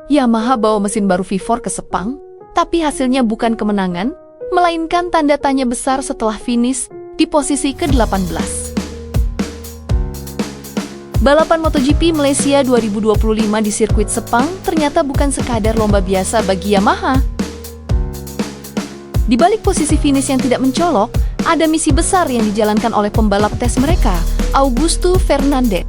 Yamaha bawa mesin baru V4 ke Sepang, tapi hasilnya bukan kemenangan, melainkan tanda tanya besar setelah finish di posisi ke-18. Balapan MotoGP Malaysia 2025 di sirkuit Sepang ternyata bukan sekadar lomba biasa bagi Yamaha. Di balik posisi finish yang tidak mencolok, ada misi besar yang dijalankan oleh pembalap tes mereka, Augusto Fernandez.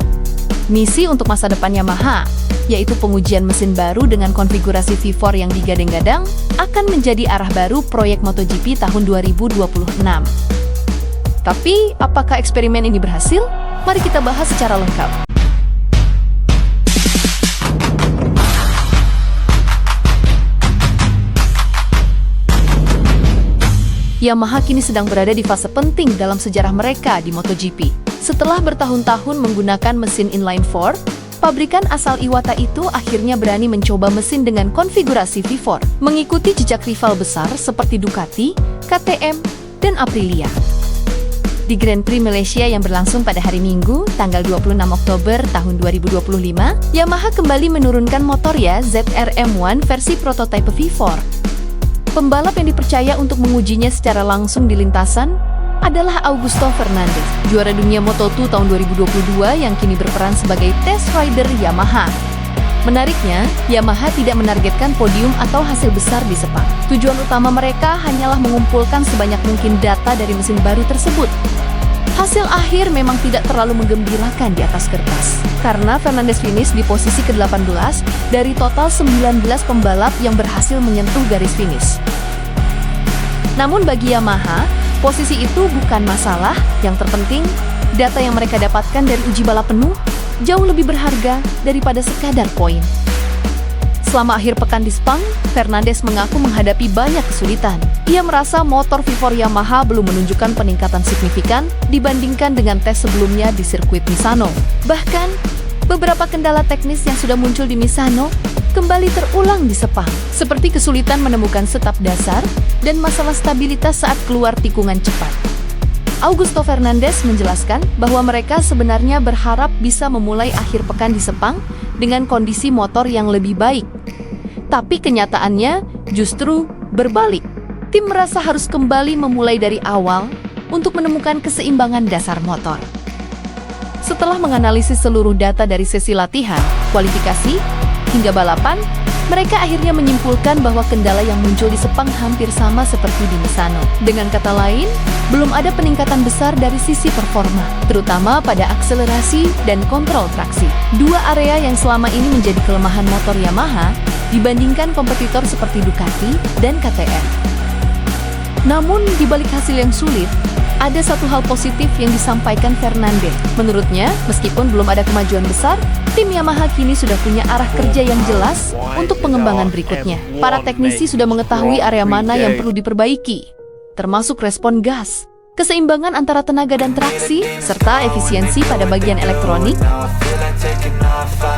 Misi untuk masa depan Yamaha, yaitu pengujian mesin baru dengan konfigurasi V4 yang digadang-gadang, akan menjadi arah baru proyek MotoGP tahun 2026. Tapi, apakah eksperimen ini berhasil? Mari kita bahas secara lengkap. Yamaha kini sedang berada di fase penting dalam sejarah mereka di MotoGP. Setelah bertahun-tahun menggunakan mesin inline 4, pabrikan asal Iwata itu akhirnya berani mencoba mesin dengan konfigurasi V4, mengikuti jejak rival besar seperti Ducati, KTM, dan Aprilia. Di Grand Prix Malaysia yang berlangsung pada hari Minggu, tanggal 26 Oktober tahun 2025, Yamaha kembali menurunkan motornya ZR-M1 versi prototipe V4. Pembalap yang dipercaya untuk mengujinya secara langsung di lintasan adalah Augusto Fernandez, juara dunia Moto2 tahun 2022 yang kini berperan sebagai test rider Yamaha. Menariknya, Yamaha tidak menargetkan podium atau hasil besar di Sepang. Tujuan utama mereka hanyalah mengumpulkan sebanyak mungkin data dari mesin baru tersebut. Hasil akhir memang tidak terlalu menggembirakan di atas kertas, karena Fernandez finish di posisi ke-18 dari total 19 pembalap yang berhasil menyentuh garis finish. Namun bagi Yamaha, posisi itu bukan masalah. Yang terpenting, data yang mereka dapatkan dari uji balap penuh jauh lebih berharga daripada sekadar poin. Selama akhir pekan di Sepang, Fernandez mengaku menghadapi banyak kesulitan. Ia merasa motor V4 Yamaha belum menunjukkan peningkatan signifikan dibandingkan dengan tes sebelumnya di sirkuit Misano. Bahkan, beberapa kendala teknis yang sudah muncul di Misano kembali terulang di Sepang, seperti kesulitan menemukan setap dasar dan masalah stabilitas saat keluar tikungan cepat. Augusto Fernandez menjelaskan bahwa mereka sebenarnya berharap bisa memulai akhir pekan di Sepang dengan kondisi motor yang lebih baik. Tapi kenyataannya justru berbalik. Tim merasa harus kembali memulai dari awal untuk menemukan keseimbangan dasar motor. Setelah menganalisis seluruh data dari sesi latihan, kualifikasi, hingga balapan, mereka akhirnya menyimpulkan bahwa kendala yang muncul di Sepang hampir sama seperti di Misano. Dengan kata lain, belum ada peningkatan besar dari sisi performa, terutama pada akselerasi dan kontrol traksi. Dua area yang selama ini menjadi kelemahan motor Yamaha dibandingkan kompetitor seperti Ducati dan KTM. Namun, di balik hasil yang sulit, ada satu hal positif yang disampaikan Fernandez. Menurutnya, meskipun belum ada kemajuan besar, tim Yamaha kini sudah punya arah kerja yang jelas untuk pengembangan berikutnya. Para teknisi sudah mengetahui area mana yang perlu diperbaiki, termasuk respon gas, keseimbangan antara tenaga dan traksi, serta efisiensi pada bagian elektronik.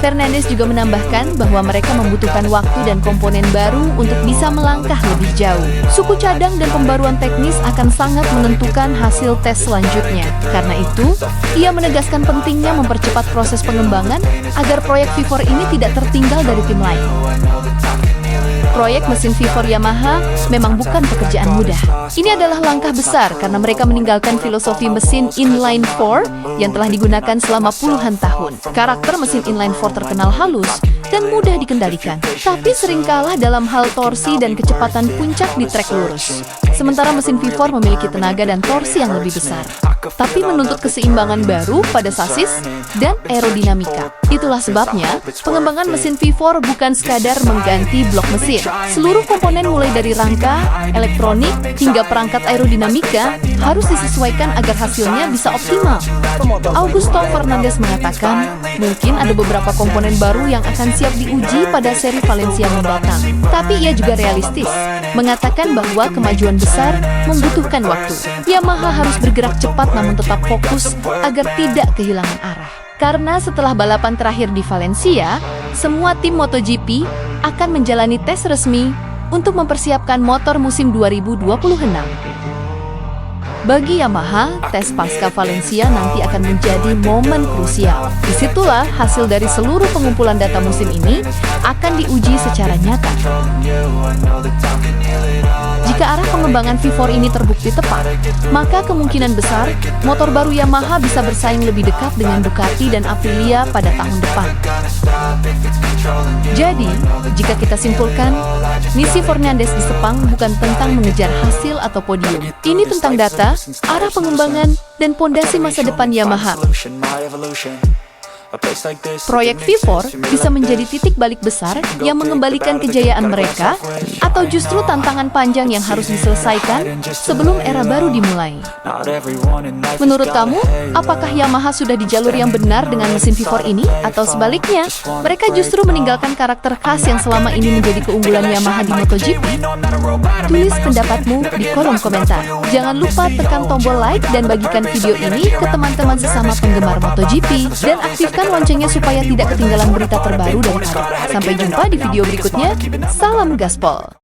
Fernandez juga menambahkan bahwa mereka membutuhkan waktu dan komponen baru untuk bisa melangkah lebih jauh. Suku cadang dan pembaruan teknis akan sangat menentukan hasil tes selanjutnya. Karena itu, ia menegaskan pentingnya mempercepat proses pengembangan agar proyek V4 ini tidak tertinggal dari tim lain. Proyek mesin V4 Yamaha memang bukan pekerjaan mudah. Ini adalah langkah besar karena mereka meninggalkan filosofi mesin inline 4 yang telah digunakan selama puluhan tahun. Karakter mesin inline 4 terkenal halus dan mudah dikendalikan, tapi sering kalah dalam hal torsi dan kecepatan puncak di trek lurus. Sementara mesin V4 memiliki tenaga dan torsi yang lebih besar, tapi menuntut keseimbangan baru pada sasis dan aerodinamika. Itulah sebabnya, pengembangan mesin V4 bukan sekadar mengganti blok mesin. Seluruh komponen mulai dari rangka, elektronik, hingga perangkat aerodinamika harus disesuaikan agar hasilnya bisa optimal. Augusto Fernandez mengatakan, mungkin ada beberapa komponen baru yang akan siap diuji pada seri Valencia mendatang. Tapi ia juga realistis, mengatakan bahwa kemajuan besar membutuhkan waktu. Yamaha harus bergerak cepat namun tetap fokus agar tidak kehilangan arah. Karena setelah balapan terakhir di Valencia, semua tim MotoGP akan menjalani tes resmi untuk mempersiapkan motor musim 2026. Bagi Yamaha, tes pasca Valencia nanti akan menjadi momen krusial. Disitulah hasil dari seluruh pengumpulan data musim ini akan diuji secara nyata. Jika arah pengembangan V4 ini terbukti tepat, maka kemungkinan besar motor baru Yamaha bisa bersaing lebih dekat dengan Ducati dan Aprilia pada tahun depan. Jadi, jika kita simpulkan, misi Fernandez di Sepang bukan tentang mengejar hasil atau podium. Ini tentang data, arah pengembangan, dan pondasi masa depan Yamaha. Proyek V4 bisa menjadi titik balik besar yang mengembalikan kejayaan mereka, atau justru tantangan panjang yang harus diselesaikan sebelum era baru dimulai. Menurut kamu, apakah Yamaha sudah di jalur yang benar dengan mesin V4 ini? Atau sebaliknya, mereka justru meninggalkan karakter khas yang selama ini menjadi keunggulan Yamaha di MotoGP? Tulis pendapatmu di kolom komentar. Jangan lupa tekan tombol like dan bagikan video ini ke teman-teman sesama penggemar MotoGP, dan aktifkan loncengnya supaya tidak ketinggalan berita terbaru dari kami. Sampai jumpa di video berikutnya. Salam gaspol.